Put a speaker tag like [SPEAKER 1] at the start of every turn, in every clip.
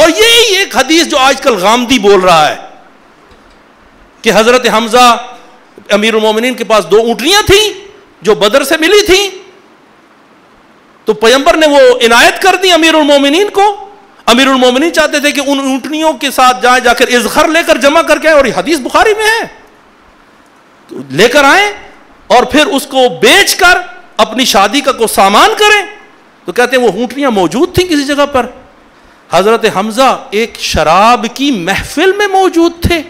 [SPEAKER 1] اور یہی ایک حدیث جو آج کل غامدی بول رہا ہے کہ حضرت حمزہ امیر المومنین کے پاس 2 اونٹنیاں تھیں جو بدر سے ملی تھیں، تو پیغمبر نے وہ عنایت کر دی امیر المومنین کو. امیر المومنین چاہتے تھے کہ ان اونٹنیوں کے ساتھ جا کر اذخر لے کر جمع کر کے آئے، اور یہ حدیث بخاری میں ہے، تو لے کر آئیں اور پھر اس کو بیچ کر اپنی شادی کا کوئی سامان کریں. تو کہتے ہیں وہ اونٹنیاں موجود تھیں کسی جگہ پر. حضرت حمزہ ایک شراب کی محفل میں موجود تھے،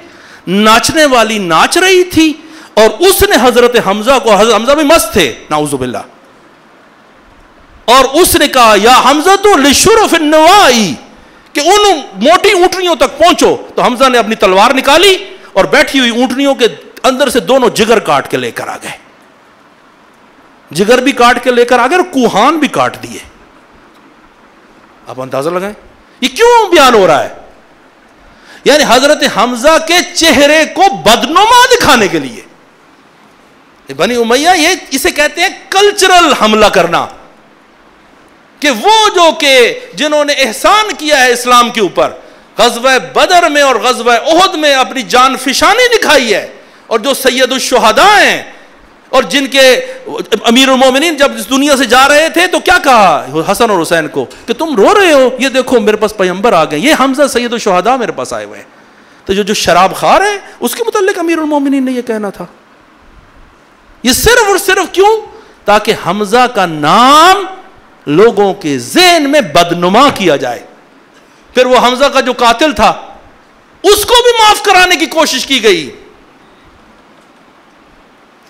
[SPEAKER 1] ناچنے والی ناچ رہی تھی، اور اس نے حضرت حمزہ کو، حضرت حمزہ بھی مست تھے نعوذ باللہ، اور اس نے کہا یا حمزہ تو لشرف النوائی، کہ ان موٹی اونٹنیوں تک پہنچو. تو حمزہ نے اپنی تلوار نکالی اور بیٹھی ہوئی اونٹنیوں کے اندر سے دونوں جگر کاٹ کے لے کر آ گئے، جگر بھی کاٹ کے لے کر آ گئے اور کوہان بھی کاٹ دیے. آپ اندازہ لگائیں یہ کیوں بیان ہو رہا ہے؟ یعنی حضرت حمزہ کے چہرے کو بدنما دکھانے کے لیے. بنی امیہ یہ اسے کہتے ہیں کلچرل حملہ کرنا، کہ وہ جو کہ جنہوں نے احسان کیا ہے اسلام کے اوپر، غزوہ بدر میں اور غزوہ احد میں اپنی جان فشانی دکھائی ہے، اور جو سید الشہداء ہیں، اور جن کے امیر المومنین جب اس دنیا سے جا رہے تھے تو کیا کہا حسن اور حسین کو کہ تم رو رہے ہو، یہ دیکھو میرے پاس پیغمبر آ گئے، یہ حمزہ سید الشہداء میرے پاس آئے ہوئے ہیں. تو جو شراب خار ہے اس کے متعلق امیر المومنین نے یہ کہنا تھا. یہ صرف اور صرف کیوں؟ تاکہ حمزہ کا نام لوگوں کے ذہن میں بدنما کیا جائے. پھر وہ حمزہ کا جو قاتل تھا اس کو بھی معاف کرانے کی کوشش کی گئی.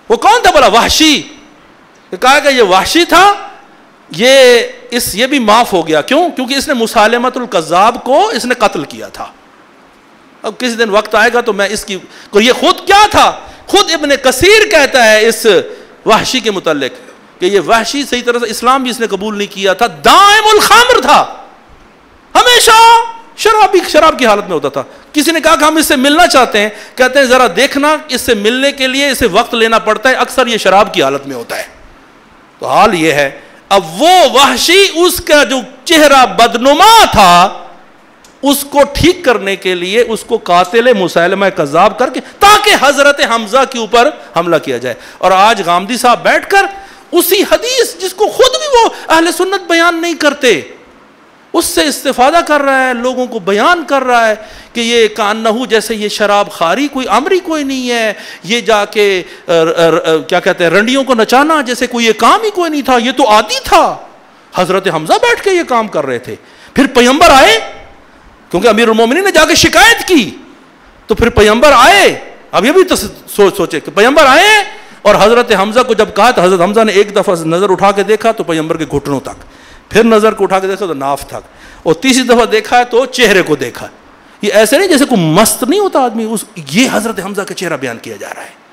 [SPEAKER 1] وہ کون تھا بولا؟ وحشی. کہا کہ یہ وحشی تھا، یہ بھی معاف ہو گیا. کیوں؟ کیونکہ اس نے مسالمۃ الکذاب کو اس نے قتل کیا تھا. اب کسی دن وقت آئے گا تو میں اس کی یہ خود کیا تھا، خود ابن کثیر کہتا ہے اس وحشی کے متعلق کہ یہ وحشی صحیح طرح سے اسلام بھی اس نے قبول نہیں کیا تھا، دائم الخمر تھا، ہمیشہ شراب کی حالت میں ہوتا تھا. کسی نے کہا کہ ہم اس سے ملنا چاہتے ہیں، کہتے ہیں ذرا دیکھنا اس سے ملنے کے لیے اسے وقت لینا پڑتا ہے، اکثر یہ شراب کی حالت میں ہوتا ہے. تو حال یہ ہے. اب وہ وحشی اس کا جو چہرہ بدنما تھا اس کو ٹھیک کرنے کے لیے اس کو قاتل مسیلمہ کذاب کر کے تاکہ حضرت حمزہ کے اوپر حملہ کیا جائے. اور آج غامدی صاحب بیٹھ کر اسی حدیث جس کو خود بھی وہ اہل سنت بیان نہیں کرتے اس سے استفادہ کر رہا ہے، لوگوں کو بیان کر رہا ہے کہ یہ کانہو جیسے یہ شراب خاری کوئی امری کوئی نہیں ہے، یہ جا کے کیا کہتے ہیں رنڈیوں کو نچانا جیسے کوئی یہ کام ہی کوئی نہیں تھا، یہ تو عادی تھا. حضرت حمزہ بیٹھ کے یہ کام کر رہے تھے. پھر پیغمبر آئے، کیونکہ امیر المومنین نے جا کے شکایت کی، تو پھر پیغمبر آئے. اب یہ بھی سوچے کہ پیغمبر آئے اور حضرت حمزہ کو جب کہا تو حضرت حمزہ نے ایک دفعہ نظر اٹھا کے دیکھا تو پیغمبر کے گھٹنوں تک، پھر نظر کو اٹھا کے دیکھا تو ناف تک، اور تیسری دفعہ دیکھا ہے تو چہرے کو دیکھا. یہ ایسے نہیں جیسے کوئی مست نہیں ہوتا آدمی، یہ حضرت حمزہ کا چہرہ بیان کیا جا رہا ہے.